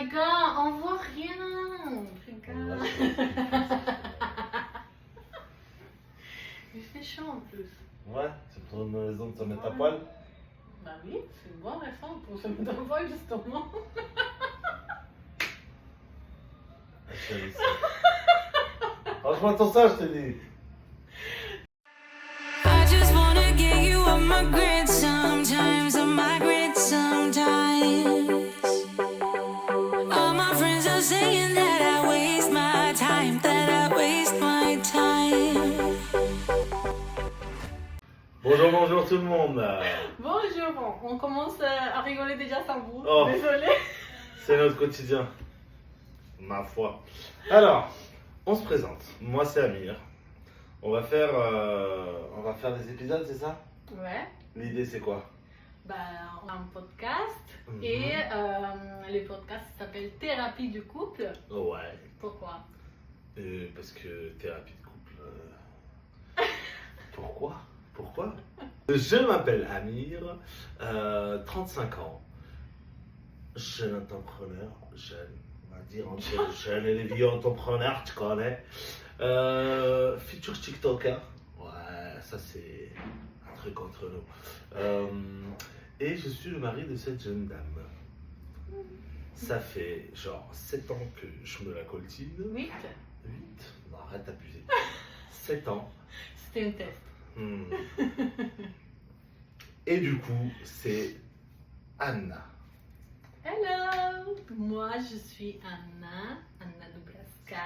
Regarde, on voit rien. Regarde. Il fait chaud en plus. Ouais, c'est pour une raison de se mettre à poil. Bah oui, c'est une bonne raison pour se mettre à poil justement. Franchement, ton ça, je te dis. I just wanna get you on my grid sometimes, on my grid sometimes. All my friends are saying that I waste my time, that I waste my time. Bonjour tout le monde. Bonjour, on commence à rigoler déjà sans vous. Oh. Désolée. C'est notre quotidien. Ma foi. Alors, on se présente. Moi, c'est Amir. On va faire des épisodes, c'est ça? Ouais. L'idée, c'est quoi? Bah, on a un podcast Mhm. et le podcast s'appelle Thérapie du couple. Ouais. Pourquoi? Parce que thérapie de couple. Pourquoi? Pourquoi? Je m'appelle Amir, 35 ans, jeune entrepreneur, jeune, on va dire entre les jeunes et les vieux entrepreneurs, tu connais. Futur TikToker, ouais, ça c'est un truc entre nous. Et je suis le mari de cette jeune dame. Ça fait genre 7 ans que je me la coltine. 8. 8? Non, arrête d'abuser. 7 ans. C'était un test. Et du coup, c'est Anna. Hello! Moi, je suis Anna Dubravska.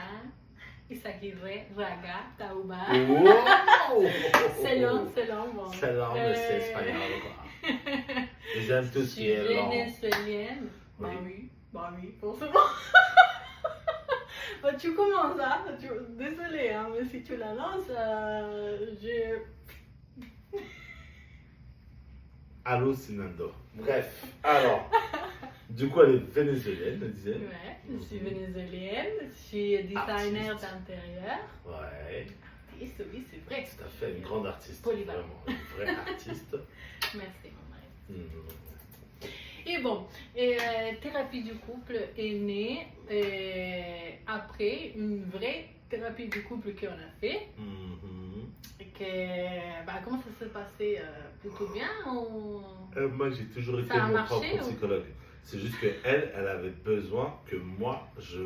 Isaguirre Raga Tauba. Wow! C'est long, bon. C'est long, mais c'est espagnol, quoi. J'aime tout Je ce qui suis est long. vénézuélienne. Oui. Bah oui, forcément. Bah, tu commences, hein? Désolée, hein, mais si tu la lances, je... Alucinando. Bref, alors, du coup, elle est vénézuélienne, elle disait. Ouais, je suis vénézuélienne, je suis designer Artiste. d'intérieur. Ouais, Artiste, oui, c'est vrai. tout à fait, une grande artiste. Polyvalent. Vraiment, une vraie artiste. Merci, mon mari. Mhm. Et bon, thérapie du couple est née après une vraie thérapie du couple qu'on a fait. Mhm. Et que, bah, comment ça s'est passé? Plutôt bien ou... Moi, j'ai toujours été Ça a mon marché, propre ou- psychologue. C'est juste qu'elle, elle avait besoin que moi, tu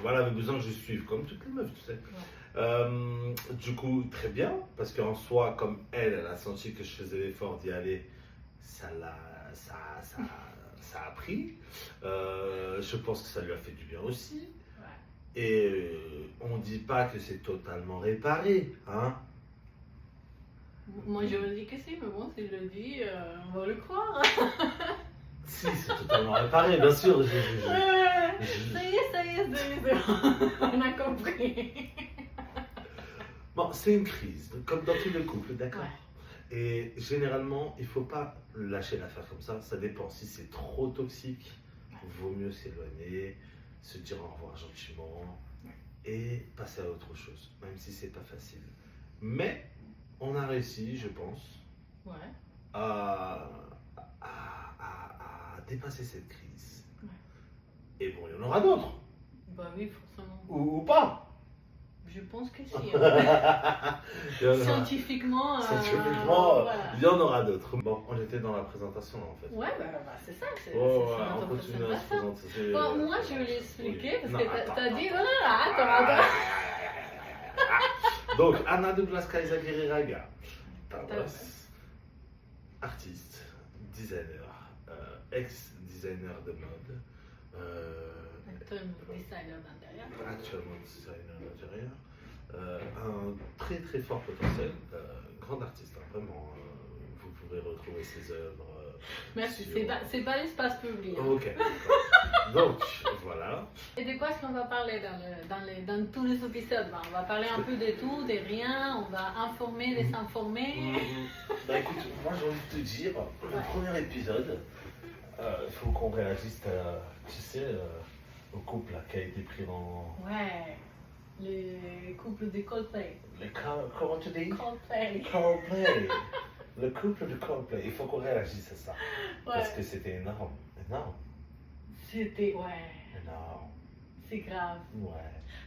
vois, elle avait besoin que je suive, comme toutes les meufs, tu sais. Du coup, très bien, parce qu'en soi, comme elle a senti que je faisais l'effort d'y aller, ça a pris. Je pense que ça lui a fait du bien aussi. Ouais. Et on dit pas que c'est totalement réparé, hein. Moi, je me dis que si, mais bon, si je le dis, on va le croire. Si, c'est totalement réparé, bien sûr. Ça y est, ça y est, on a compris. Bon, c'est une crise, comme dans tous les couples, d'accord? Ouais. Et généralement, il faut pas lâcher l'affaire comme ça. Ça dépend. Si c'est trop toxique, vaut mieux s'éloigner, se dire au revoir gentiment et passer à autre chose, même si c'est pas facile. Mais on a réussi, je pense, Ouais. à dépasser cette crise. Ouais. Et bon, il y en aura d'autres, Bah oui, forcément. ou pas. Je pense que si. Il y en aura- Scientifiquement, voilà. il y en aura d'autres. Bon, on était dans la présentation en fait. Ouais, bah c'est ça. C'est Oh, c'est voilà, on notre continue à se présentation. présenter. Bon, moi, je vais l'expliquer parce Non, que attends, t'as dit. attends. Attends. Donc, Anna Dubravska Isaguirre Raga, artiste, designer, ex-designer de mode, Designer d'intérieur. actuellement designer d'intérieur, un très très fort potentiel, grand artiste, hein, vraiment. Vous pourrez retrouver ses œuvres. Merci, sur- c'est pas l'espace public. hein. Ok, d'accord. Donc, voilà. Et de quoi est-ce qu'on va parler dans tous les épisodes? Bah, on va parler un peu de tout, de rien, on va informer, désinformer. Bah écoute, moi j'ai envie de te dire, le premier épisode, il faut qu'on réagisse, tu sais, au couple là, qui a été pris dans... Ouais, le couple de Coldplay. Comment tu dis? Coldplay. Coldplay. Le couple de Coldplay, il faut qu'on réagisse à ça. Ouais. Parce que c'était énorme, énorme. C'était, ouais, Non. c'est grave. Ouais.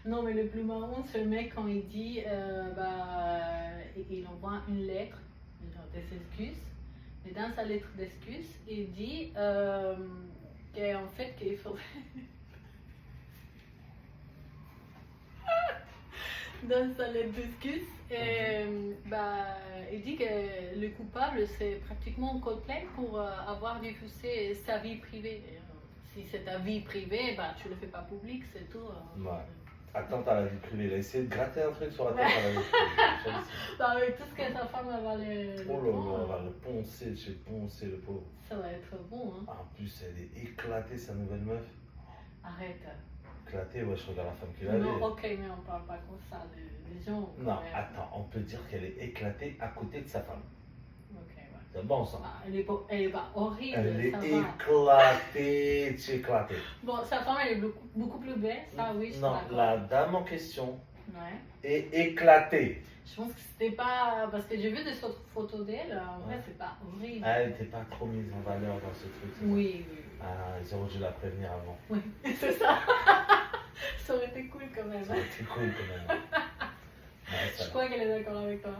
Non, mais le plus marrant, c'est le mec quand il dit, il envoie une lettre, genre des excuses. Et dans sa lettre d'excuses, il dit qu'en fait, qu'il faut. Dans sa lettre d'excuses, il dit que le coupable, c'est pratiquement Coldplay pour avoir diffusé sa vie privée. Si c'est ta vie privée, tu le fais pas public, c'est tout. Ouais. Attends, t'as la vie privée. Il a essayé de gratter un truc sur la tête à la vie privée. Avec tout ce que sa femme va le Oh là là, prendre, on va le poncer, j'ai poncé le pauvre. ça va être bon. Hein. En plus, elle est éclatée, sa nouvelle meuf. Arrête. Éclatée, ouais, je regarde la femme qu'il avait. Non, ok, mais on parle pas comme ça des gens. quand Non, même. attends, on peut dire qu'elle est éclatée à côté de sa femme. Ok, ouais. C'est bon ça. Elle est pas horrible. Elle est ça va. éclatée, c'est éclaté. Bon, sa femme, elle est beaucoup plus belle, ça oui, je suis Non, d'accord. la dame en question Ouais. est éclatée. Je pense que c'était pas. Parce que j'ai vu des autres photos d'elle, en vrai, Ouais. c'est pas horrible. Elle n'était pas trop mise en valeur dans ce truc. c'est bon. Oui, oui. Ah, ils auraient dû la prévenir avant. Oui, c'est ça. Ça aurait été cool quand même. Ça aurait été cool quand même. Ouais, ça Je crois qu'elle est d'accord avec toi.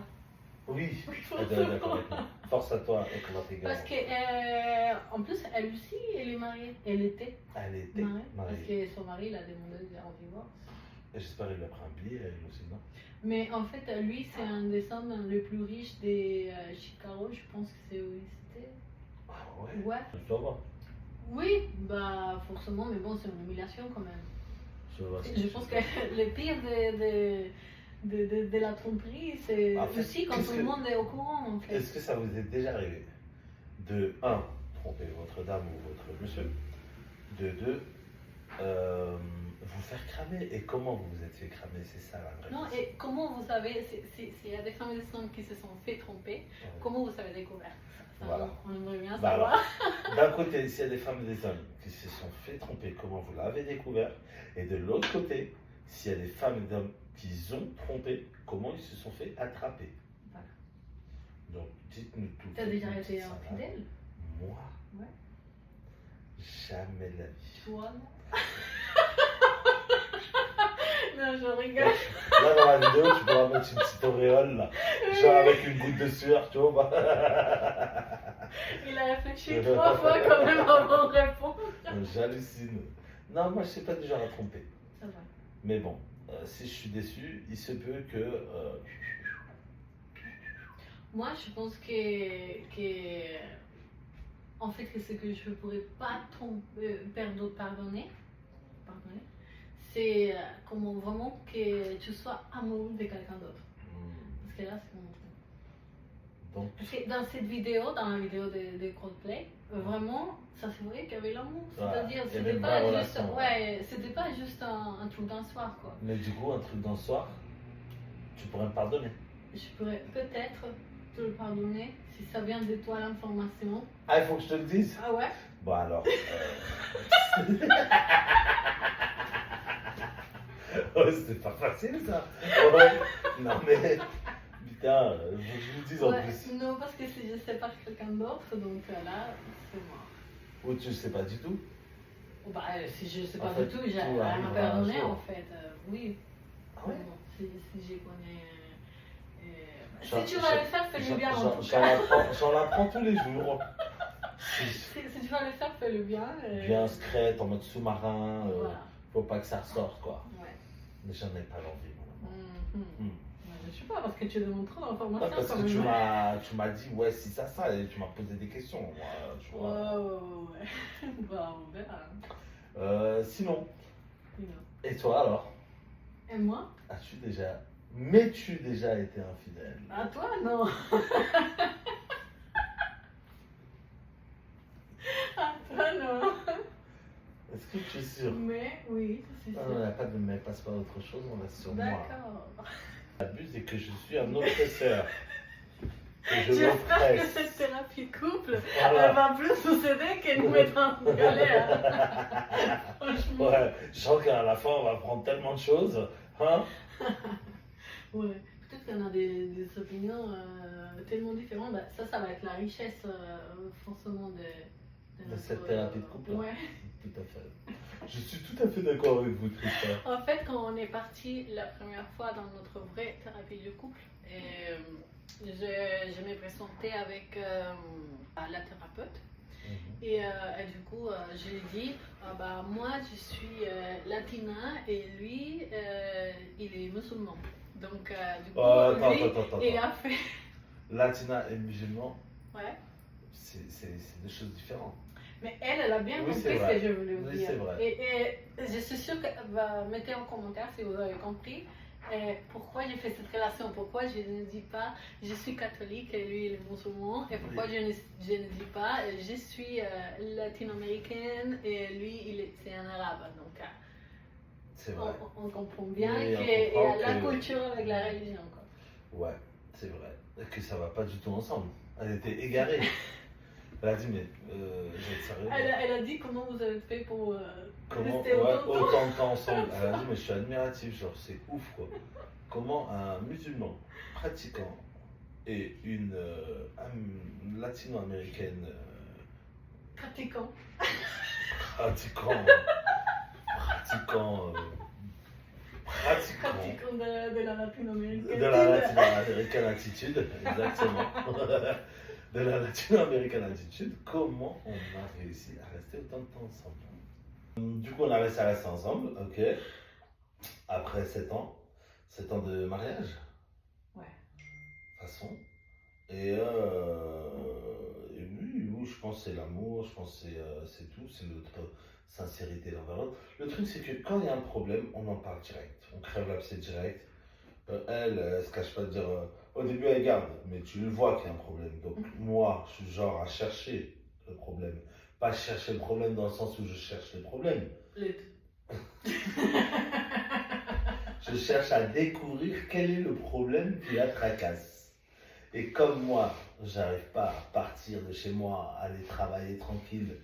Oui, elle est d'accord avec moi. Force à toi, éclaté gars. Parce que, en plus, elle aussi, elle est mariée. Elle était Elle était mariée. Parce mariée. que son mari l'a demandé en divorce. Et j'espère qu'il lui a pris un billet, elle aussi, non? Mais en fait, lui, c'est un des hommes les plus riches des Chicago. Je pense que c'est où il était. Ah ouais? Ouais. Je dois voir. Oui, forcément, mais bon, c'est une humiliation quand même. Je dois voir. Je pense que le pire de la tromperie, c'est En fait, aussi quand qu'est-ce tout le que- monde est au courant, en fait. Est-ce que ça vous est déjà arrivé de 1. Tromper votre dame ou votre monsieur, de 2. Vous faire cramer. Et comment vous vous êtes fait cramer? C'est ça la vraie Non, question. et comment vous savez, s'il y a des femmes et des hommes qui se sont fait tromper, Ouais. comment vous avez découvert ça, Voilà. On aimerait bien Bah savoir. D'un côté, s'il y a des femmes et des hommes qui se sont fait tromper, comment vous l'avez découvert? Et de l'autre côté, s'il y a des femmes et des hommes qui ont trompé, comment ils se sont fait attraper? Voilà. Donc, dites-nous tout. T'as déjà Faites-nous été ça, là. infidèle? Moi? Ouais. Jamais de la vie. Toi, non? Non, je rigole. Là, dans la vidéo, tu pourras mettre une petite auréole, là. Genre avec une goutte de sueur, tu vois. Il a réfléchi 3 fois quand même avant de répondre. J'hallucine. Non, moi, je sais pas du genre à tromper. Ça va. Mais bon, si je suis déçu, il se peut que. Moi, je pense que en fait, que ce que je ne pourrais pas pardonner, c'est comment vraiment que tu sois amoureux de quelqu'un d'autre. Parce que là, c'est mon truc. Donc, Parce que dans cette vidéo, dans la vidéo de Coldplay, vraiment, ça se voyait qu'il y avait l'amour. Voilà, C'est-à-dire, il y avait c'était une pas vraie juste, relation. c'était pas juste un truc d'un soir, quoi. mais du coup, un truc dans le soir, tu pourrais me pardonner. Je pourrais peut-être te le pardonner si ça vient de toi l'information. Ah, il faut que je te le dise. Ah ouais? Bon, alors. Ouais, c'était pas facile ça. Ouais. Non, mais. Putain, faut que je vous dise en Ouais, plus. non, parce que si je sépare quelqu'un d'autre, donc là, c'est mort. Ou tu sais pas du tout. Si je sais En pas fait, du tout, j'ai tout rien à arrivera un pardonner jour. en fait. Oui. Ah ouais? Bon, si je connais. J'en- Si tu vas le faire, fais-le bien en tout J'en cas. apprends tous les jours. Si tu vas le faire, fais-le bien. Bien secrète, en mode sous-marin. Voilà. Faut pas que ça ressorte quoi. Ouais. Mais j'en ai pas l'envie, mon amour. Mhm. Hmm. Je sais pas, parce que tu demandes trop Ouais, d'informations parce quand que même. tu m'as dit ouais si ça et tu m'as posé des questions. Moi, tu vois. Ouais. Bah, on verra. Sinon, Non. et toi alors? Et moi? M'es-tu déjà été infidèle? À toi, non. À toi, non. Est-ce que tu es sûr? Mais oui, c'est Non, sûr. il n'y a pas de mais passe pas autre chose, on reste sur moi. D'accord. L'abus c'est que je suis un oppresseur. Que je J'espère que l'oppresse. cette thérapie de couple, Voilà. elle va plus vous aider que nous mettre en galère. Franchement. Ouais, je sens qu'à la fin on va apprendre tellement de choses. Hein? Ouais. Peut-être qu'il y en a des opinions tellement différentes. Ça va être la richesse forcément de De cette thérapie de couple. Ouais. tout à fait. Je suis tout à fait d'accord avec vous, Tristan. En fait, quand on est parti la première fois dans notre vraie thérapie du couple, je me présentais avec la thérapeute. Et du coup, je lui ai dit, bah, moi je suis latina et lui, il est musulman. Donc, du coup, Attends. il a fait. Latina et musulman, Ouais. c'est deux choses différentes. Mais elle a bien Oui, compris c'est ce vrai. que je voulais vous Oui, dire. c'est vrai. Et je suis sûre qu'elle va mettre en commentaire si vous avez compris pourquoi j'ai fait cette relation, pourquoi je ne dis pas je suis catholique et lui il est musulman, et pourquoi je ne dis pas je suis latino-américaine et lui c'est un arabe. Donc C'est vrai. on comprend bien Oui, on qu'il y comprend a la que- culture avec la religion. Quoi. Ouais, c'est vrai. Et que ça va pas du tout ensemble. Elle était égarée. Elle a dit, mais je vais être sérieux. Elle a dit comment vous avez fait pour Comment rester autant de temps. autant de temps ensemble. Elle a dit, mais je suis admiratif, genre c'est ouf quoi. Comment un musulman pratiquant et une latino-américaine Pratiquant. pratiquant Pratiquant de la latino-américaine. de la latino-américaine attitude, exactement. De la latino-américaine attitude, comment on a réussi à rester autant de temps ensemble? Du coup, on a réussi à rester ensemble, ok. Après 7 ans de mariage. Ouais. De toute façon. Et oui, je pense que c'est l'amour, je pense que c'est tout, c'est notre sincérité l'un vers l'autre. Le truc, c'est que quand il y a un problème, on en parle direct. On crève l'abcès direct. Elle se cache pas de dire. Au début, elle garde, mais tu le vois qu'il y a un problème. Donc, moi, je suis genre à chercher le problème. Pas chercher le problème dans le sens où je cherche les problèmes. Les deux. Je cherche à découvrir quel est le problème qui la tracasse. Et comme moi, j'arrive pas à partir de chez moi, aller travailler tranquille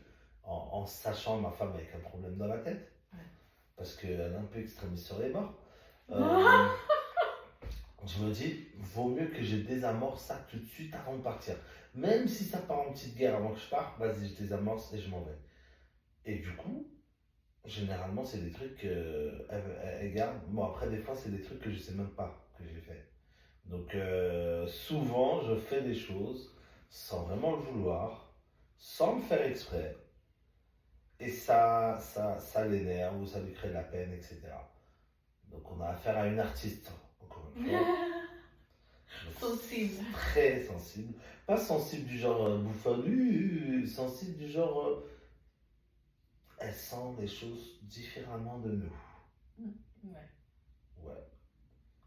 en sachant ma femme avec un problème dans la tête, parce qu'elle est un peu extrémiste sur les bords, je me dis, vaut mieux que je désamorce ça tout de suite avant de partir. Même si ça part en petite guerre avant que je parte, vas-y, je désamorce et je m'en vais. Et du coup, généralement, c'est des trucs qu'elle garde. Bon, après, des fois, c'est des trucs que je sais même pas que j'ai fait. Donc, souvent, je fais des choses sans vraiment le vouloir, sans le faire exprès. Et ça l'énerve ou ça lui crée de la peine, etc. Donc, on a affaire à une artiste, encore une fois. Sensible. Très sensible. Pas sensible du genre bouffonne, sensible du genre. Elle sent les choses différemment de nous. Ouais. Ouais.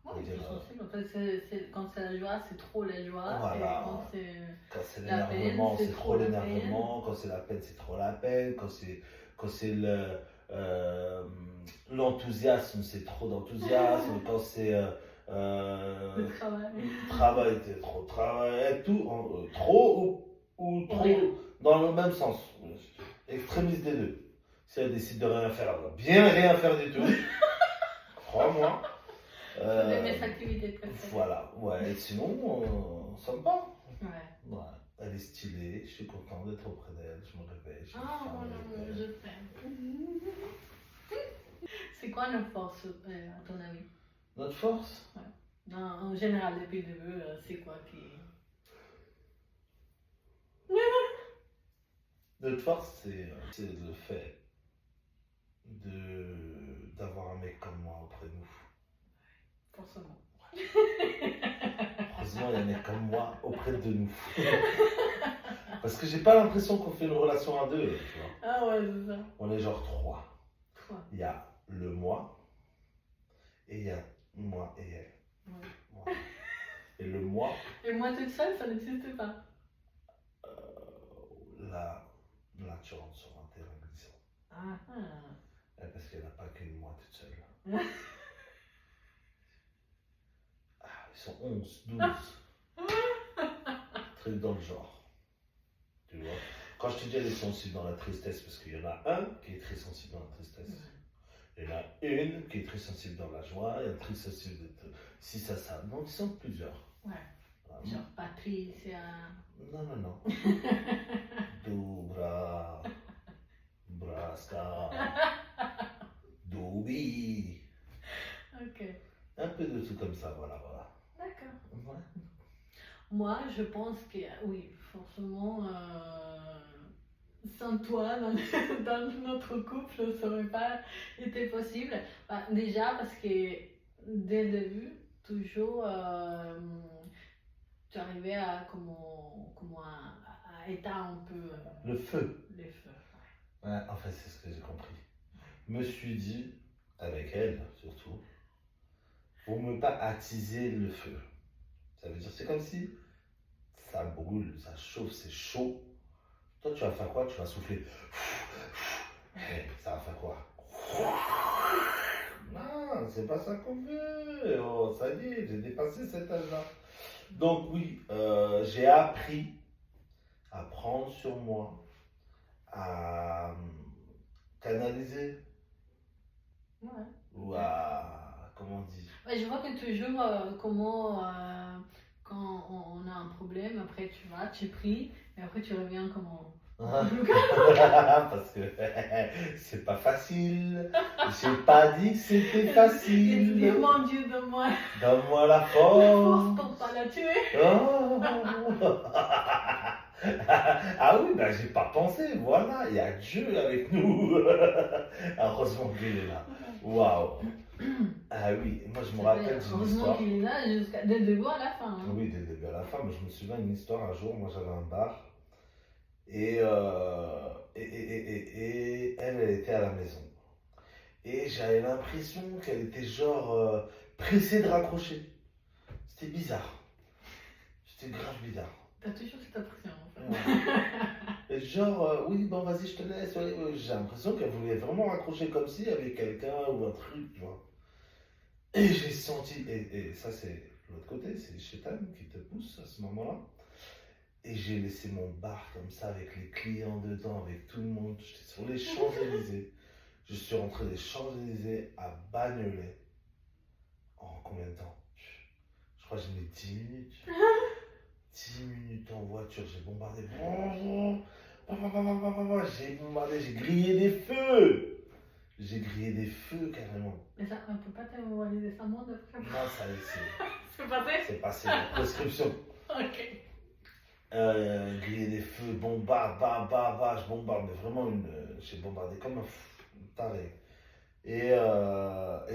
Ouais, Oui, c'est voilà. sensible. En fait, quand c'est la joie, c'est trop la joie. Voilà. Et quand c'est. Quand c'est La l'énervement, peine, c'est trop la l'énervement. Quand c'est la peine, c'est trop la peine. Quand c'est l'enthousiasme, c'est trop d'enthousiasme. Quand c'est Le travail. travail, c'est trop de travail. Tout, trop ou trop Rien. dans le même sens. Extrémiste des deux. Si elle décide de rien faire, elle va bien rien faire du tout. Crois-moi. C'est de mes activités préférées. Voilà, ouais, et sinon, ça me va. Ouais. Ouais, elle est stylée, je suis content d'être auprès d'elle, je me réveille. Je me Ah, ferme mon les amour, yeux. je t'aime. C'est quoi nos forces, à ton avis? Notre force? Non, en général, depuis le début, c'est quoi qui. Notre force, c'est le fait d'avoir un mec comme moi auprès de nous. Forcément. Heureusement, il y a un mec comme moi auprès de nous. Parce que j'ai pas l'impression qu'on fait une relation à deux, tu vois. Ah ouais, c'est ça. On est genre trois. Quoi? Il y a le moi, et il y a moi et elle. Ouais. Voilà. Et le moi, Et moi toute seule, ça n'existe pas. là tu rentres sur un terrain glissant. Ah. Parce qu'il n'y en a pas qu'une moi toute seule. Ils sont 11, 12. Truc dans le genre. Tu vois. Quand je te dis elle est sensible dans la tristesse, parce qu'il y en a un qui est très sensible dans la tristesse. Il y en a une qui est très sensible dans la joie, il y a une très sensible de si ça. Donc ils sont plusieurs. Ouais. Vraiment. Genre Patricia. Non. Du, bra. Rasta, Dobi. Ok, Un peu de tout comme ça, voilà. d'accord. Ouais. Moi, je pense que oui, forcément, sans toi, dans, dans notre couple, ça n'aurait pas été possible. Bah, déjà parce que dès le début, toujours, tu arrivais à, à éteindre un peu Le feu. les feux. Ouais, en fait, c'est ce que j'ai compris. Me suis dit, avec elle surtout, pour ne pas attiser le feu. Ça veut dire, c'est comme si ça brûle, ça chauffe, c'est chaud. Toi, tu vas faire quoi? Tu vas souffler. Ça va faire quoi? Non, c'est pas ça qu'on veut. Oh, ça y est, j'ai dépassé cet âge-là. Donc oui, j'ai appris à prendre sur moi, à canaliser Ouais. ou à, comment on dit? Ouais, je vois que toujours, quand on a un problème, après tu vas, tu pries, et après tu reviens comment. Parce que c'est pas facile. J'ai pas dit que c'était Et tu dis, facile. mon Dieu, donne-moi Donne-moi la la force force. pour pas la tuer. Oh. Ah oui, ben j'ai pas pensé. Voilà, il y a Dieu avec nous. Heureusement qu'il est là. Waouh. Ah oui, moi je me rappelle d'une Heureusement histoire. qu'il est là jusqu'à dès le début à la fin. Hein. Oui, dès le début à la fin, mais je me souviens d'une histoire un jour, moi j'avais un bar et, elle était à la maison. Et j'avais l'impression qu'elle était genre pressée de raccrocher. C'était bizarre. C'était grave bizarre. T'as toujours cette impression en fait. Ouais. Et genre, oui, bon vas-y, je te laisse. Ouais, ouais. J'ai l'impression qu'elle voulait vraiment raccrocher comme si avec quelqu'un ou un truc, tu vois. Et j'ai senti, et ça c'est l'autre côté, c'est le chétan qui te pousse à ce moment-là. Et j'ai laissé mon bar comme ça avec les clients dedans, avec tout le monde. J'étais sur les Champs-Élysées. Je suis rentré des Champs-Élysées à Bagnolet. En combien de temps? Je crois que j'ai mis 10 minutes. 10 minutes en voiture, j'ai bombardé. J'ai bombardé, j'ai grillé des feux. J'ai grillé des feux carrément. Mais ça, on peut pas t'envoyer des amendes après. Non, ça c'est C'est pas vrai? c'est passé la prescription. Ok. Griller des feux, bombarde, je bombarde, mais vraiment j'ai bombardé comme un taré. Et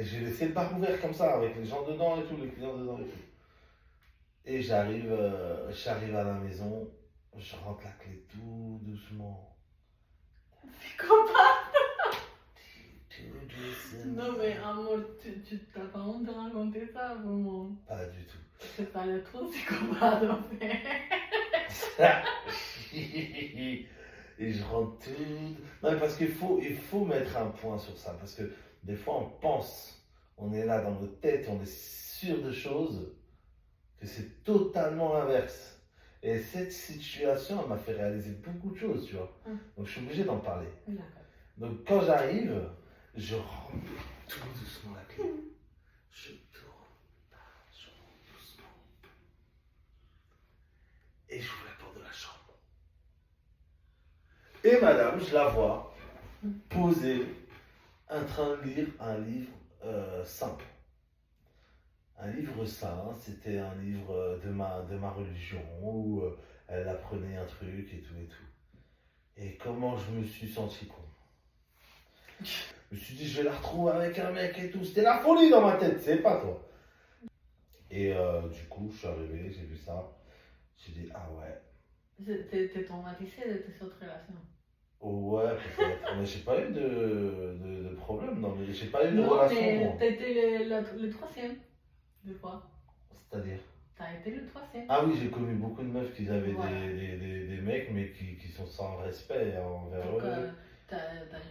j'ai laissé le bar ouvert comme ça, avec les gens dedans et tout, les clients dedans et tout. Et j'arrive à la maison, je rentre la clé tout doucement. C'est compas. Tout doucement. Non mais amour, tu t'as pas honte de raconter ça vraiment. Pas du tout. C'est pas le trop psychopathe en fait. Et je rentre tout. Non, mais parce il faut mettre un point sur ça. Parce que des fois, on pense, on est là dans notre tête, on est sûr de choses, que c'est totalement l'inverse. Et cette situation, elle m'a fait réaliser beaucoup de choses, tu vois. Donc, je suis obligé d'en parler. D'accord. Donc, quand j'arrive, je rentre tout doucement la clé. Je tourne, je rentre doucement. Et j'ouvre la porte de la chambre. Et madame, je la vois posée, en train de lire un livre saint. Un livre saint, c'était un livre de ma religion, où elle apprenait un truc et tout et tout. Et comment je me suis senti con. Je me suis dit, je vais la retrouver avec un mec et tout. C'était la folie dans ma tête, c'est pas toi. Et du coup, je suis arrivé, j'ai vu ça. J'ai dit, ah ouais. T'es traumatisé de cette relation. Ouais, peut-être. Mais j'ai pas eu de problème, non, mais j'ai pas eu de Non, relation. mais Moi. t'étais le troisième, je crois. C'est-à-dire? T'as été le troisième. Ah oui, j'ai connu beaucoup de meufs qui avaient Voilà. des mecs, mais qui sont sans respect envers Donc, eux. t'as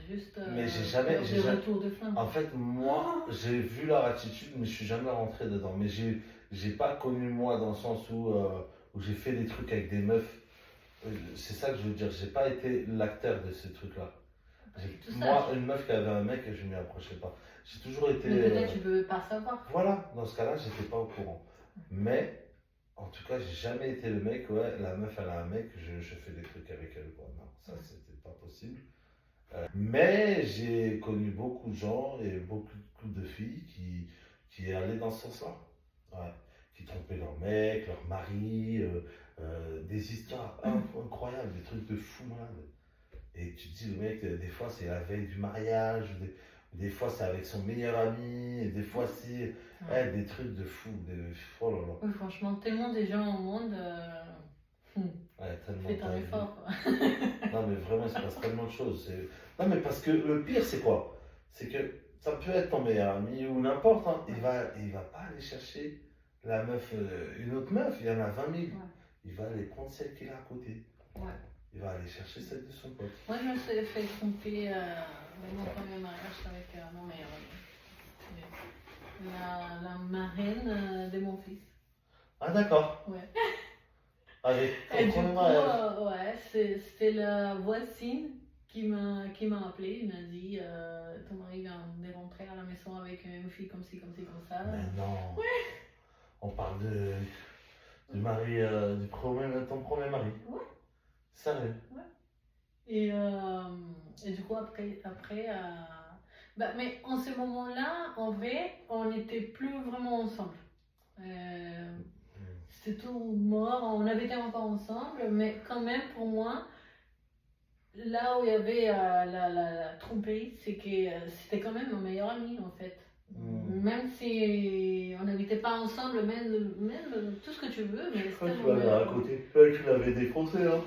juste. Mais j'ai jamais- peur j'ai de jamais- retour de flamme. En fait, moi, j'ai vu leur attitude, mais je suis jamais rentré dedans. Mais j'ai pas connu moi dans le sens où j'ai fait des trucs avec des meufs. C'est ça que je veux dire, j'ai pas été l'acteur de ce truc-là. Tout ça, Moi, une meuf qui avait un mec, je m'y approchais pas. J'ai toujours été. Mais peut-être tu peux pas savoir. Voilà, dans ce cas-là, j'étais pas au courant. Mais, en tout cas, j'ai jamais été le mec, ouais, la meuf, elle a un mec, je fais des trucs avec elle, quoi. Non, ça, c'était pas possible. Mais j'ai connu beaucoup de gens et beaucoup de filles qui allaient dans ce sens-là. Ouais. Qui trompaient leur mec, leur mari, des histoires incroyables, des trucs de fou malade. Et tu te dis, le mec, des fois c'est la veille du mariage, des fois c'est avec son meilleur ami, et des fois c'est des trucs de fou. Oh là là. Oui, franchement, tellement de gens au monde. Ouais, tellement Fais ton t'as vu. effort, quoi. Non, mais vraiment, il se passe tellement de choses. Non, mais parce que le pire, c'est quoi? C'est que ça peut être ton meilleur ami ou n'importe, hein. Il va pas aller chercher la meuf, une autre meuf, il y en a 20 000. Ouais. Il va aller prendre celle qu'il a à côté. Ouais. Il va aller chercher celle de son pote. Moi, je me suis fait tromper dans mon premier mariage avec mon meilleur ami. La marraine de mon fils. Ah, d'accord. Ouais. Avec Et ton du premier coup, mariage. ouais, c'était la voisine qui m'a appelé. Il m'a dit ton mari vient de rentrer à la maison avec une fille comme ci, comme ci, comme ça. Mais non. On parle du mari, ton premier mari. Ouais. Sérieux. Et du coup, après mais en ce moment-là, en vrai, on n'était plus vraiment ensemble. C'était tout mort, on avait été encore ensemble, mais quand même, pour moi, là où il y avait la tromperie, c'est que c'était quand même mon meilleur ami, en fait. Même si on n'habitait pas ensemble, même tout ce que tu veux, mais Je crois c'était que tu mon l'avais meilleur ami. raconté. Tu l'avais défoncé, hein.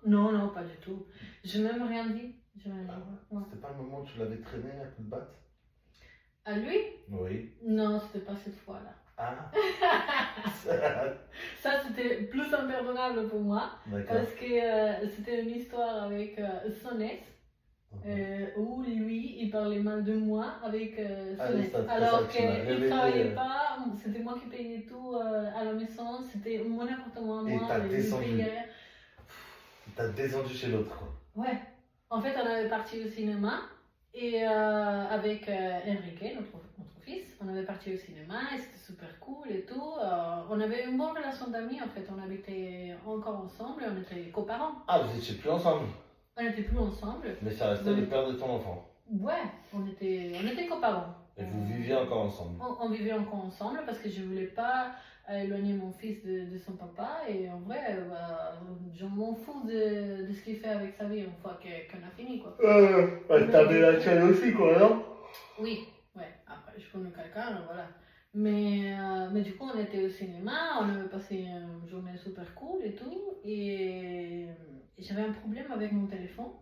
Non, pas du tout. Je n'ai même rien dit. J'ai rien dit. Ouais. C'était pas le moment où tu l'avais traîné à coup de batte? À lui? Oui. Non, c'était pas cette fois-là. Ah. Ça, c'était plus impardonnable pour moi, D'accord. parce que c'était une histoire avec son ex, où lui, il parlait mal de moi avec son ex. Alors qu'il ne travaillait pas, c'était moi qui payais tout à la maison, c'était mon appartement à Et moi, t'as il descendu. payait. T'as descendu chez l'autre, quoi. Ouais. En fait, on avait parti au cinéma, et avec Enrique, notre fils, on avait parti au cinéma, et c'était super cool et tout. On avait une bonne relation d'amis, en fait, on habitait encore ensemble, on était coparents. Ah, vous étiez plus ensemble. On n'était plus ensemble. Mais ça restait Oui. le père de ton enfant. Ouais, on était coparents. Et vous viviez encore ensemble. On vivait encore ensemble parce que je voulais pas éloigner mon fils de son papa, et en vrai, je m'en fous de ce qu'il fait avec sa vie une fois qu'on a fini, quoi. T'avais la tienne aussi, quoi, non? Oui, ouais, après je connais quelqu'un, voilà. Mais du coup, on était au cinéma, on avait passé une journée super cool et tout, et j'avais un problème avec mon téléphone.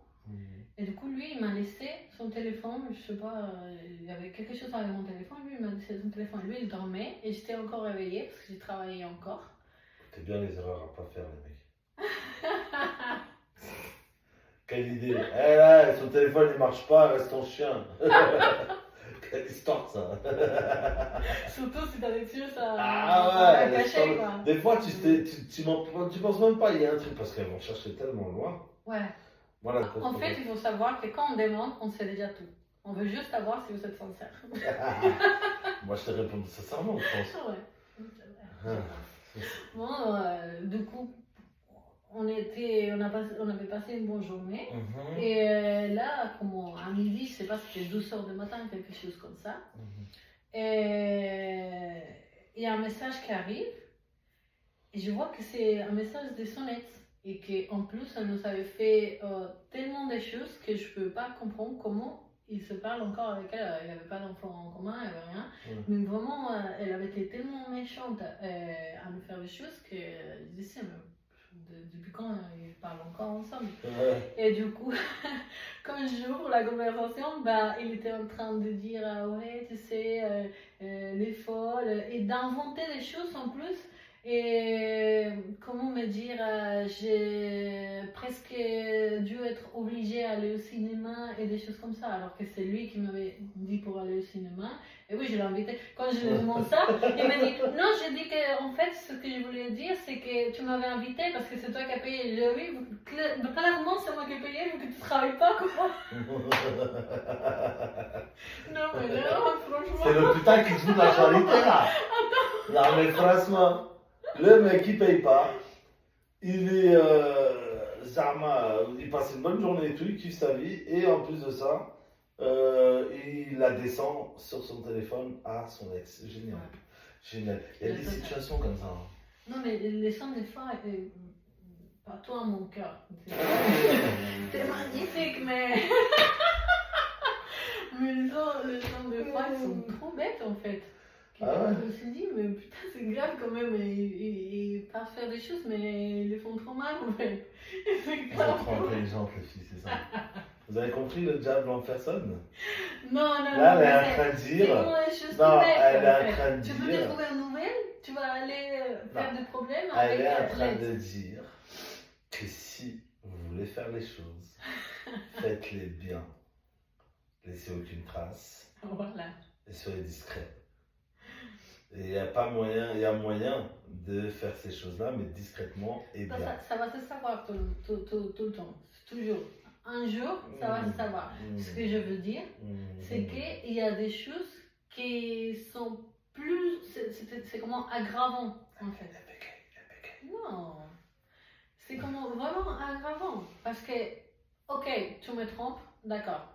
Et du coup, lui, il m'a laissé son téléphone, je sais pas, il y avait quelque chose avec mon téléphone, lui, il m'a laissé son téléphone, lui, il dormait, et j'étais encore réveillée, parce que j'ai travaillé encore. C'est bien les erreurs à pas faire, les mecs. Quelle idée. Eh là, son téléphone il marche pas, reste ton chien. Quelle histoire, ça. Surtout si t'as des choses à Ah ouais, cacher, quoi. des fois, tu penses même pas, il y a un truc, parce qu'elles vont chercher tellement loin. Ouais. Voilà, En fait, il faut savoir que quand on demande, on sait déjà tout. On veut juste savoir si vous êtes sincère. Moi, je te réponds sincèrement, je pense. Ouais. Bon, du coup, on avait passé une bonne journée. Et là, comme à midi, je sais pas, c'était 12h du matin, quelque chose comme ça. Et il y a un message qui arrive. Et je vois que c'est un message de son ex. Et qu'en plus, elle nous avait fait tellement de choses que je ne peux pas comprendre comment il se parle encore avec elle. Il n'y avait pas d'enfant en commun, il n'y avait rien. Mais vraiment, elle avait été tellement méchante à nous faire des choses que je disais, mais depuis quand ils parlent encore ensemble? Et du coup, quand j'ouvre la conversation, il était en train de dire ouais, tu sais, les folles, et d'inventer des choses en plus. Et comment me dire, j'ai presque dû être obligée à aller au cinéma et des choses comme ça, alors que c'est lui qui m'avait dit pour aller au cinéma. Et oui, je l'ai invité. Quand je lui ai demandé ça, il m'a dit non, j'ai dit que en fait, ce que je voulais dire, c'est que tu m'avais invité parce que c'est toi qui as payé. J'ai dit oui, clairement, c'est moi qui ai payé, vu que tu ne travailles pas, quoi. Non, mais là, franchement. C'est le putain qui joue de la charité, là. Non, mais franchement. Le mec il paye pas, il est Zarma, il passe une bonne journée et tout, il kiffe sa vie, et en plus de ça, il la descend sur son téléphone à son ex. Génial. Ouais. Génial. Il y a des situations comme ça. Hein. Non, mais les gens, des fois, pas toi, mon cœur. C'est magnifique, mais. Mais les gens, des fois, ils sont trop bêtes en fait. Ah ouais. Je me suis dit, mais putain, c'est grave quand même. Ils partent faire des choses, mais ils les font trop mal en fait. C'est Ils sont grave. trop intelligentes, les filles, c'est ça. Vous avez compris le diable en personne? Non, non, Là, non. elle est en mais train de c'est dire. vraiment les choses Non, tout bêtes, elle est en en fait. train de Tu veux dire. te trouver une nouvelle, tu vas aller faire Non. des problèmes Elle avec est en train l'aide. de dire que si vous voulez faire les choses, faites-les bien. Laissez aucune trace Voilà. et soyez discret. Et il y a pas moyen, il y a moyen de faire ces choses-là, mais discrètement et Ça, bien. ça va se savoir tout le temps, toujours. Un jour, ça va se savoir. Ce que je veux dire, c'est qu'il y a des choses qui sont plus. C'est comment aggravant, en fait. Non. C'est comment vraiment aggravant. Parce que, ok, tu me trompes, d'accord.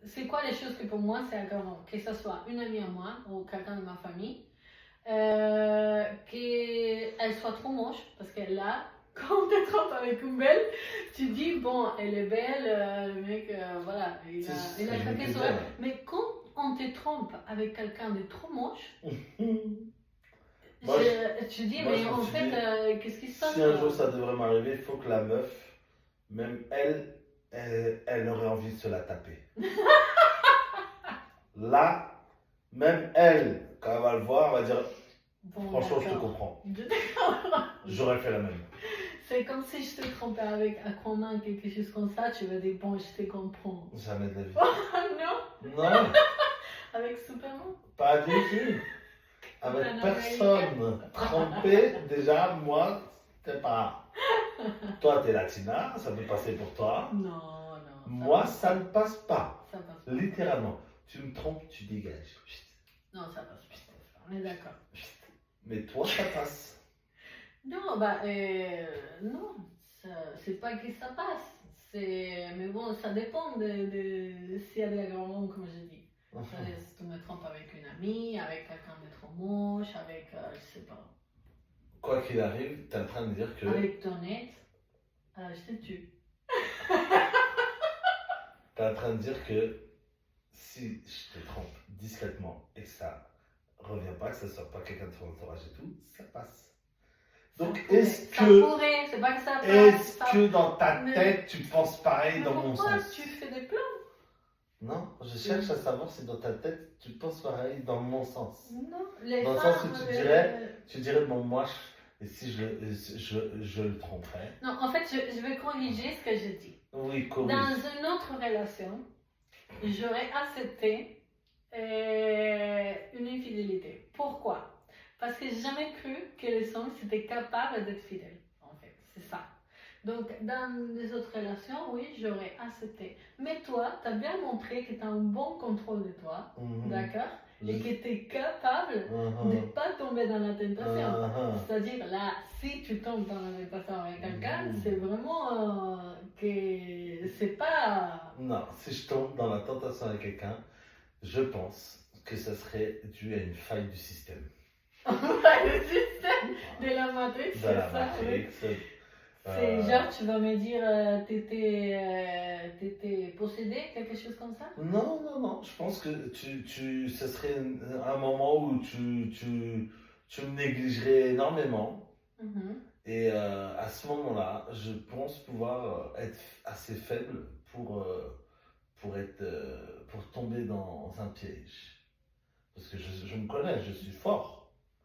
C'est quoi les choses que pour moi c'est aggravant? Que ce soit une amie à moi ou quelqu'un de ma famille, qu'elle soit trop moche, parce qu'elle là, quand tu te trompes avec une belle, tu dis bon, elle est belle, le mec, voilà, il a craqué sur elle. Mais quand on te trompe avec quelqu'un de trop moche, Moi, tu dis, moi, mais je me en suis fait, dit, qu'est-ce qui se passe Si un là? jour ça devrait m'arriver, il faut que la meuf, même elle aurait envie de se la taper. Là, même elle, quand elle va le voir, elle va dire Bon, franchement, je te d'accord. comprends. J'aurais fait la même. C'est comme si je te trompais avec Aquaman, quelque chose comme ça, tu vas dire bon, je te comprends. Jamais de la vie. Ah non? Non, Avec Superman? pas du tout. Avec personne. Trompé, déjà, moi, t'es pas. Toi, t'es latina, ça peut passer pour toi. Non, non. Moi, ça ne passe pas. Ça passe pas. Littéralement. Tu me trompes, tu dégages. Non, ça passe pas. On est d'accord. Mais toi, ça passe. Non, non. C'est pas que ça passe. Mais bon, ça dépend de s'il y a des aggravants, comme je dis. Si tu me trompes avec une amie, avec quelqu'un de trop moche, avec, je sais pas. Quoi qu'il arrive, t'es en train de dire que. Avec ton ex, je te tue. T'es en train de dire que si je te trompe discrètement et que ça revient pas, que ça sort pas quelqu'un de ton entourage et tout, ça passe. Donc Ça pourrait, c'est pas que ça passe. est-ce que dans ta Mais- tête tu penses pareil Mais dans mon pourquoi sens? tu fais des plans? Non, je cherche à savoir si dans ta tête tu penses pareil dans mon sens. Non, les Dans le femmes, sens où tu dirais bon moi et si je le tromperais. Non, en fait, je vais corriger ce que je dis. Oui, corrige. Dans une autre relation, j'aurais accepté une infidélité. Pourquoi? Parce que j'ai jamais cru que les hommes étaient capables d'être fidèles, en fait. C'est ça. Donc, dans les autres relations, oui, j'aurais accepté. Mais toi, tu as bien montré que tu as un bon contrôle de toi, d'accord? Et que tu es capable de ne pas tomber dans la tentation. C'est-à-dire, là, si tu tombes dans la tentation avec quelqu'un, c'est vraiment que c'est pas... Non, si je tombe dans la tentation avec quelqu'un, je pense que ça serait dû à une faille du système. le système de la matrice, De c'est la ça, oui. Matrix. C'est genre, tu vas me dire, t'étais possédé, quelque chose comme ça? Non, non, non, je pense que ce serait un moment où tu me négligerais énormément. Et à ce moment-là, je pense pouvoir être assez faible pour tomber dans un piège. Parce que je me connais, je suis fort.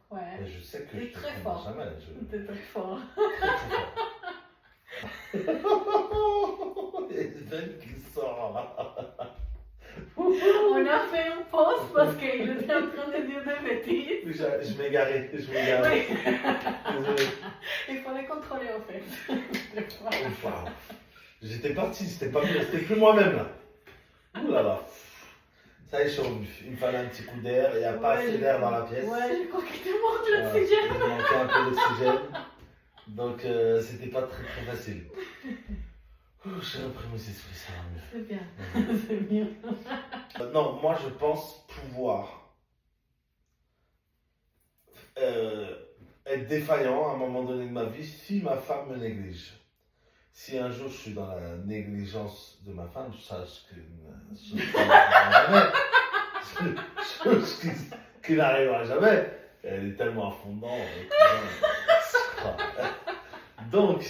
Ouais. Et je sais que T'es je te très tromperai fort. jamais. T'es très fort. Très, très fort. Il y a une veine qui sort. On a fait une pause parce qu'il était en train de dire des bêtises. Je m'égarais. Oui. Désolé. Il faut les contrôler en fait. Ouf, wow. J'étais parti, c'était pas bien, c'était plus moi-même là. Ouh là là. Ça y est, il me fallait un petit coup d'air, il n'y a pas assez d'air dans la pièce. Ouais, je crois qu'il te manque l'oxygène. Il manquait un peu d'oxygène. Donc, c'était pas très très facile. J'ai repris mes esprits, ça va mieux. C'est bien, c'est bien. Non, moi je pense pouvoir être défaillant à un moment donné de ma vie si ma femme me néglige. Si un jour je suis dans la négligence de ma femme, sache que chose qui n'arrivera jamais. Chose qui n'arrivera jamais. Elle est tellement à fond dedans. Donc,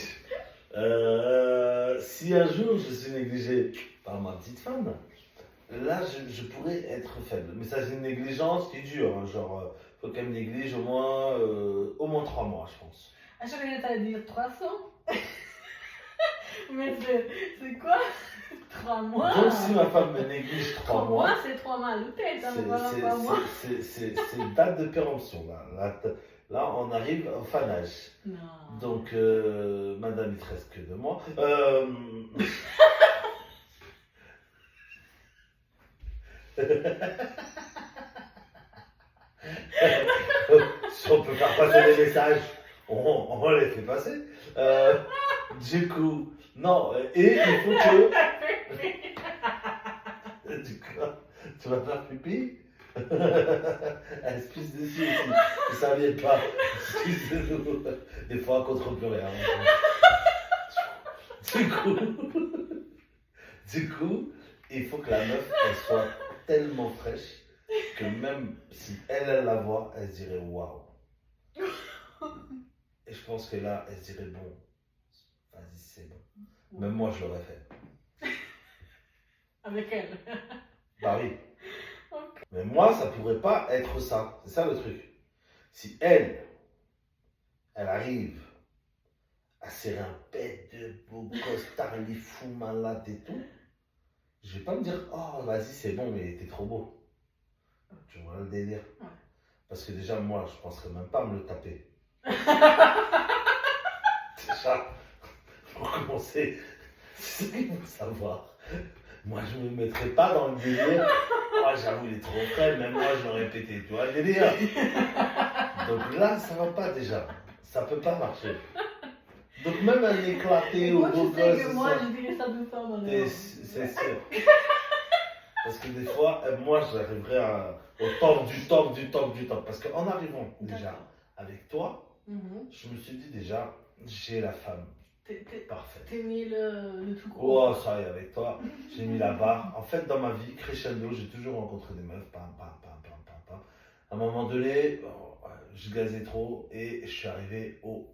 si un jour je suis négligé par ma petite femme, là je pourrais être faible. Mais ça c'est une négligence qui dure. Hein, genre, faut qu'elle me néglige au moins 3 mois, je pense. Ah, j'aurais à dire 300. Mais c'est quoi 3 mois? Donc si ma femme me néglige 3 mois, c'est 3 mois à l'hôtel, hein, c'est voilà, 3 mois. une date de péremption. Là, on arrive au fanage. Non. Donc, madame, il te reste que 2 mois. Si on peut faire passer des messages, on les fait passer. Du coup, non, et il faut que. Du coup, tu vas faire pipi? Elle se pisse dessus aussi. Vous saviez pas. Excusez-nous. Des fois, on ne contrôle plus rien. Du coup, il faut que la meuf, elle soit tellement fraîche que même si elle la voit, elle se dirait waouh. Et je pense que là, elle se dirait bon, vas-y, c'est bon. Même moi, je l'aurais fait. Avec elle. Bah oui. Ok. Mais moi, ça pourrait pas être ça. C'est ça le truc. Si elle arrive à serrer un pet de beau costard, il est fou, malade et tout, je vais pas me dire, oh, vas-y, c'est bon, mais t'es trop beau. Tu vois le délire. Ouais. Parce que déjà, moi, je penserais même pas me le taper. Déjà, pour commencer, c'est ce qu'il faut savoir. Moi, je me mettrais pas dans le délire. Oh, j'avoue, il est trop frais, même moi, je l'aurais pété. Tu vois le délire. Donc là, ça va pas déjà. Ça peut pas marcher. Donc même un éclaté au Moi, beau je sais gosse, que moi, je dirais ça tout le temps dans c'est sûr. Parce que des fois, moi, j'arriverais au top. Parce qu'en arrivant déjà avec toi, je me suis dit déjà, j'ai la femme parfaite. T'es mis le tout gros. Oh, ça y est, avec toi, j'ai mis la barre. En fait, dans ma vie, crescendo, j'ai toujours rencontré des meufs. Pam. À un moment donné, je gazais trop et je suis arrivé au.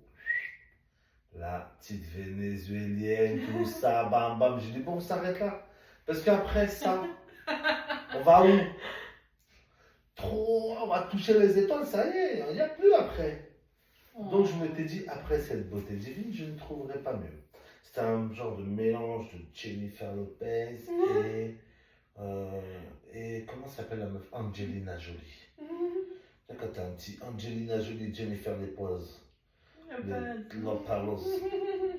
La petite vénézuélienne, tout ça, bam. J'ai dit, bon, on s'arrête là. Parce qu'après ça, on va où? Trop, on va toucher les étoiles, ça y est, il n'y a plus après. Donc je m'étais dit, après cette beauté divine, je ne trouverai pas mieux. C'était un genre de mélange de Jennifer Lopez et comment s'appelle la meuf? Angelina Jolie. Quand t'as un petit Angelina Jolie, Jennifer Lopez, Lopez,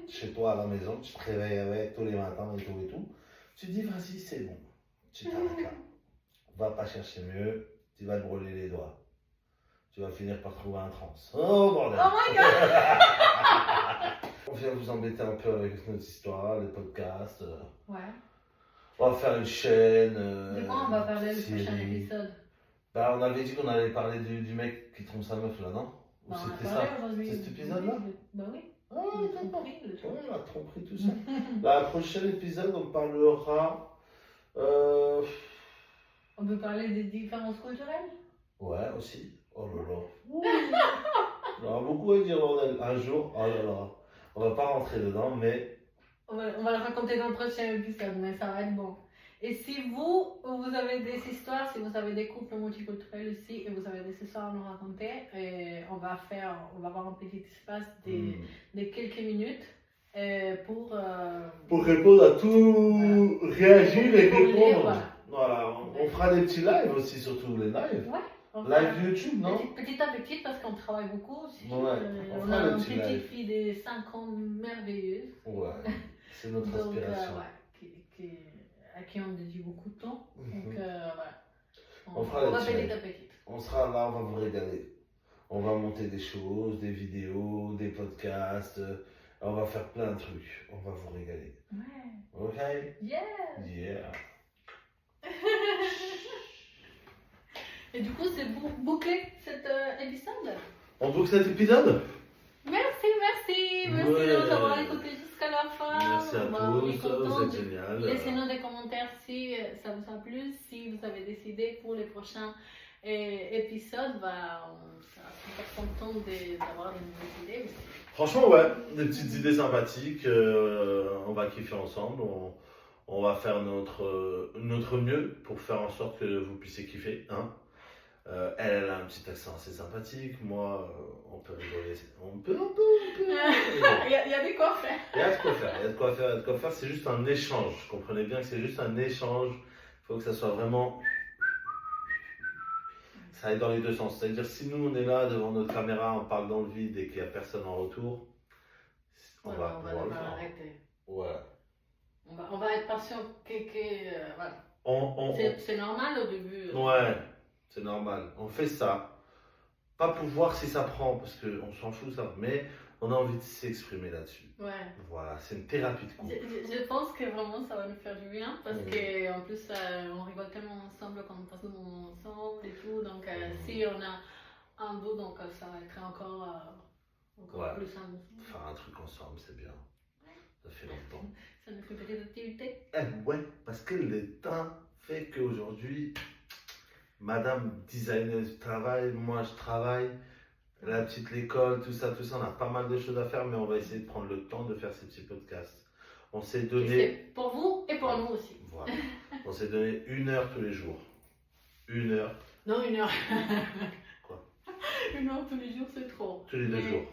chez toi à la maison, tu te réveilles avec tous les matins et tout. Tu te dis, vas-y, c'est bon. Tu t'arrêtes là. Va pas chercher mieux, tu vas te brûler les doigts. Tu vas finir par trouver un trans. Oh bordel! Oh my god! On vient vous embêter un peu avec notre histoire, les podcasts. Ouais. On va faire une chaîne. De quoi on va parler le série. prochain épisode? Bah, on avait dit qu'on allait parler du mec qui trompe sa meuf là, non? Ou Bah, on a c'était parlé ça? aujourd'hui. C'est cet épisode-là? Bah oui. Ah, d'accord. Le truc. Ouais, la tromperie, tout ça. Là, le prochain épisode, on parlera. On peut parler des différences culturelles? Ouais, aussi. Oh là là. Il y aura beaucoup à dire, bordel. Un jour, oh là là. On va pas rentrer dedans, mais. On va le raconter dans le prochain épisode, mais ça va être bon. Et si vous avez des histoires, si vous avez des couples multiculturels aussi, et vous avez des histoires à nous raconter, on va avoir un petit espace de quelques minutes pour répondre à tout, réagir et pour lire, répondre. Voilà, on fera des petits lives aussi, surtout les lives. Ouais. Live YouTube, non? Petit à petit, parce qu'on travaille beaucoup aussi. Ouais, on fera a le une petit petite live. fille de 5 ans merveilleuse. Ouais, c'est notre Donc, inspiration. à qui on dédie beaucoup de temps. Donc, voilà. On fera va les petits petit lives. à petit. On sera là, on va vous régaler. On va monter des choses, des vidéos, des podcasts. On va faire plein de trucs. On va vous régaler. Ouais. Ok? Yeah. Yeah. Et du coup, c'est bouclé cet épisode. On boucle cet épisode? Merci Ouais. de nous avoir écouté jusqu'à la fin. Merci à Bah, on est tous, contents vous êtes de- génial. Laissez-nous des commentaires si ça vous a plu, si vous avez décidé pour les prochains épisodes. Bah, on sera super contents d'avoir de nouvelles idées aussi. Franchement, ouais, des petites idées sympathiques. On va kiffer ensemble. On va faire notre mieux pour faire en sorte que vous puissiez kiffer. Hein. Elle a un petit accent assez sympathique. Moi, on peut rigoler. On peut. Il y a de quoi faire. Il y a de quoi faire. C'est juste un échange. Comprenez bien que c'est juste un échange. Il faut que ça soit vraiment. Ça aille dans les deux sens. C'est-à-dire, si nous, on est là devant notre caméra, on parle dans le vide et qu'il n'y a personne en retour, on va pouvoir le faire. arrêter. Ouais. On va être patient. Voilà. On- C'est normal au début. Ouais, c'est normal. On fait ça. Pas pour voir si ça prend, parce qu'on s'en fout ça, mais on a envie de s'exprimer là-dessus. Ouais. Voilà, c'est une thérapie de couple. Je pense que vraiment ça va nous faire du bien parce Mhm. qu'en plus on rigole tellement ensemble quand on passe le moment ensemble et tout. Donc si on a un bout, donc ça va être encore Ouais. plus simple. Faire un truc ensemble, c'est bien. Ça fait longtemps. Ça nous fait une petite activité. Ouais, parce que le temps fait qu'aujourd'hui, Madame designer travaille, moi je travaille, la petite l'école, tout ça, on a pas mal de choses à faire, mais on va essayer de prendre le temps de faire ces petits podcasts. On s'est Et donné, c'est pour vous et pour nous aussi. voilà, on s'est donné 1 heure tous les jours. 1 heure Non, 1 heure. Quoi 1 heure tous les jours, c'est trop. tous les 2 Mais jours.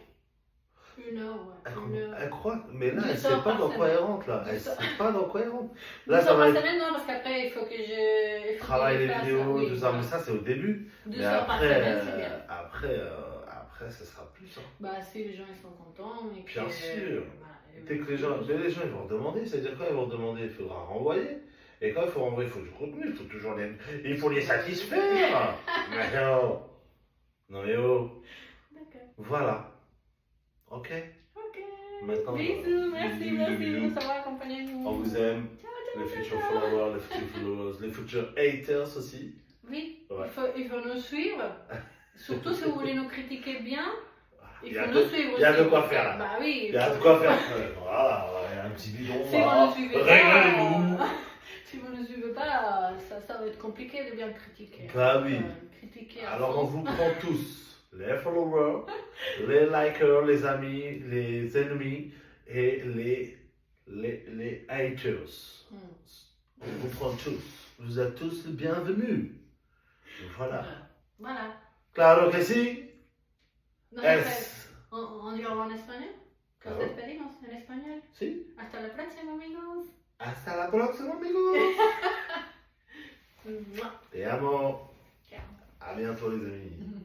1 heure, ouais. 1 heure. Elle croit, mais là, 2 elle sait heures pas par dans semaine. quoi elle rentre, là. 2 Elle heures. sait pas dans quoi elle rentre. Deux Là, ça heures va par être semaine, non, parce qu'après il faut que je. travail, les fasse, vidéos, oui, tout ça, voilà. mais ça, c'est au début. 2 Mais heures par après, semaine, c'est bien. après, ça sera plus. Hein. Bah, si les gens ils sont contents. Et Bien que, sûr. voilà, et Dès que les gens ils vont redemander, c'est-à-dire quand ils vont redemander, il faudra renvoyer. Et quand il faut renvoyer, il faut du contenu, il faut toujours il faut les satisfaire. Mais non. Non mais oh. D'accord. Voilà. Ok. Ok. Maintenant, Bisous, merci bisous, de bisous. nous avoir accompagnés. On vous aime. Les futurs followers, les futurs haters aussi. Oui, Ouais. il faut nous suivre. Surtout si vous voulez nous critiquer bien, il Il y a faut de- nous suivre. il y a de aussi. quoi faire, là. Bah oui. Il y a de quoi faire. Voilà, il y a un petit bidon. Si vous là. ne suivez Régalez-nous. pas, si vous ne suivez pas, ça va être compliqué de bien critiquer. Bah oui. Critiquer à Alors on fond. vous prend tous, les followers, les likers, les amis, les ennemis et les haters. On vous prend tous. Vous êtes tous les bienvenus. Voilà. Voilà. Claro que sí. Non, Es. on dit au revoir en espagnol. Nos Claro. despedimos en español. Sí. Hasta la próxima, amigos. Hasta la próxima, amigos. Mua. Te amo. Ciao. À bientôt, les amis.